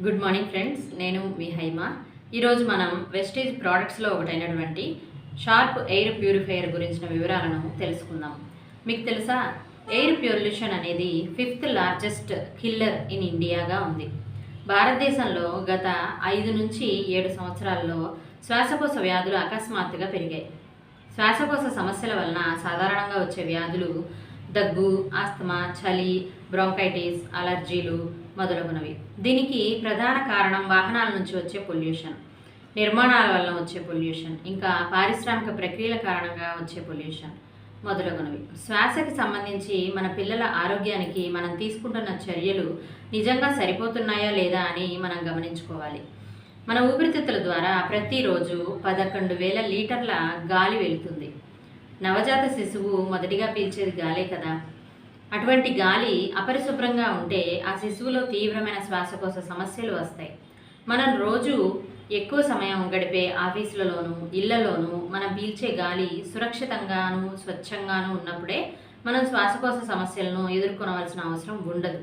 Good morning friends, నేను మీ హైమ. ఈరోజు మనం వెస్టేజ్ ప్రోడక్ట్స్లో ఒకటైనటువంటి షార్ప్ ఎయిర్ ప్యూరిఫైయర్ గురించిన వివరాలను తెలుసుకుందాం. మీకు తెలుసా, ఎయిర్ పొల్యూషన్ అనేది 5th లార్జెస్ట్ కిల్లర్ ఇన్ ఇండియాగా ఉంది. భారతదేశంలో గత 5 నుంచి 7 సంవత్సరాల్లో శ్వాసకోశ వ్యాధులు అకస్మాత్తుగా పెరిగాయి. శ్వాసకోశ సమస్యల వలన సాధారణంగా వచ్చే వ్యాధులు దగ్గు, ఆస్తమా, చలి, బ్రాంకైటిస్, అలర్జీలు మొదలగునవి. దీనికి ప్రధాన కారణం వాహనాల నుంచి వచ్చే పొల్యూషన్, నిర్మాణాల వల్ల వచ్చే పొల్యూషన్, ఇంకా పారిశ్రామిక ప్రక్రియల కారణంగా వచ్చే పొల్యూషన్ మొదలగునవి. శ్వాసకి సంబంధించి మన పిల్లల ఆరోగ్యానికి మనం తీసుకుంటున్న చర్యలు నిజంగా సరిపోతున్నాయా లేదా అని మనం గమనించుకోవాలి. మన ఊపిరితిత్తుల ద్వారా ప్రతిరోజు 11,000 లీటర్ల గాలి వెళుతుంది. నవజాత శిశువు మొదటిగా పీల్చేది గాలే కదా. అటువంటి గాలి అపరిశుభ్రంగా ఉంటే ఆ శిశువులో తీవ్రమైన శ్వాసకోశ సమస్యలు వస్తాయి. మనం రోజు ఎక్కువ సమయం గడిపే ఆఫీసులలోనూ ఇళ్లలోనూ మనం పీల్చే గాలి సురక్షితంగాను స్వచ్ఛంగాను ఉన్నప్పుడే మనం శ్వాసకోశ సమస్యలను ఎదుర్కొనవలసిన అవసరం ఉండదు.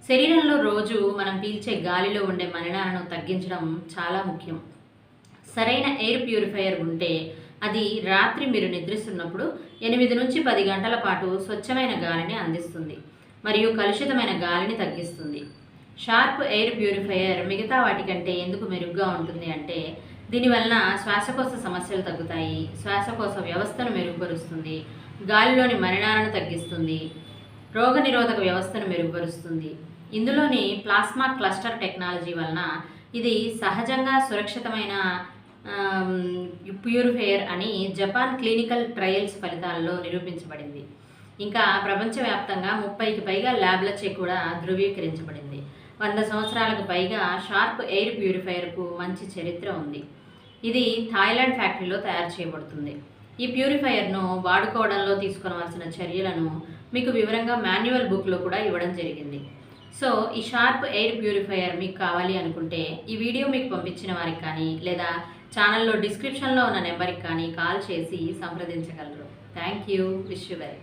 శరీరంలో రోజు మనం పీల్చే గాలిలో ఉండే మలినాలను తగ్గించడం చాలా ముఖ్యం. సరైన ఎయిర్ ప్యూరిఫైయర్ ఉంటే అది రాత్రి మీరు నిద్రిస్తున్నప్పుడు 8 నుంచి 10 గంటల పాటు స్వచ్ఛమైన గాలిని అందిస్తుంది మరియు కలుషితమైన గాలిని తగ్గిస్తుంది. షార్ప్ ఎయిర్ ప్యూరిఫైయర్ మిగతా వాటికంటే ఎందుకు మెరుగ్గా ఉంటుంది అంటే, దీనివలన శ్వాసకోశ సమస్యలు తగ్గుతాయి, శ్వాసకోశ వ్యవస్థను మెరుగుపరుస్తుంది, గాలిలోని మలినాలను తగ్గిస్తుంది, రోగనిరోధక వ్యవస్థను మెరుగుపరుస్తుంది. ఇందులోని ప్లాస్మా క్లస్టర్ టెక్నాలజీ వలన ఇది సహజంగా సురక్షితమైన ప్యూరిఫైయర్ అని జపాన్ క్లినికల్ ట్రయల్స్ ఫలితాల్లో నిరూపించబడింది. ఇంకా ప్రపంచవ్యాప్తంగా 30కి పైగా ల్యాబ్లచే కూడా ధృవీకరించబడింది. 100 సంవత్సరాలకు పైగా షార్ప్ ఎయిర్ ప్యూరిఫైయర్కు మంచి చరిత్ర ఉంది. ఇది థాయిలాండ్ ఫ్యాక్టరీలో తయారు చేయబడుతుంది. ఈ ప్యూరిఫైయర్ను వాడుకోవడంలో తీసుకోవాల్సిన చర్యలను మీకు వివరంగా మాన్యువల్ బుక్లో కూడా ఇవ్వడం జరిగింది. సో ఈ షార్ప్ ఎయిర్ ప్యూరిఫైయర్ మీకు కావాలి అనుకుంటే ఈ వీడియో మీకు పంపించిన వారికి కానీ లేదా ఛానల్లో డిస్క్రిప్షన్లో ఉన్న నెంబర్కి కానీ కాల్ చేసి సంప్రదించగలరు. Thank you. Wish you well.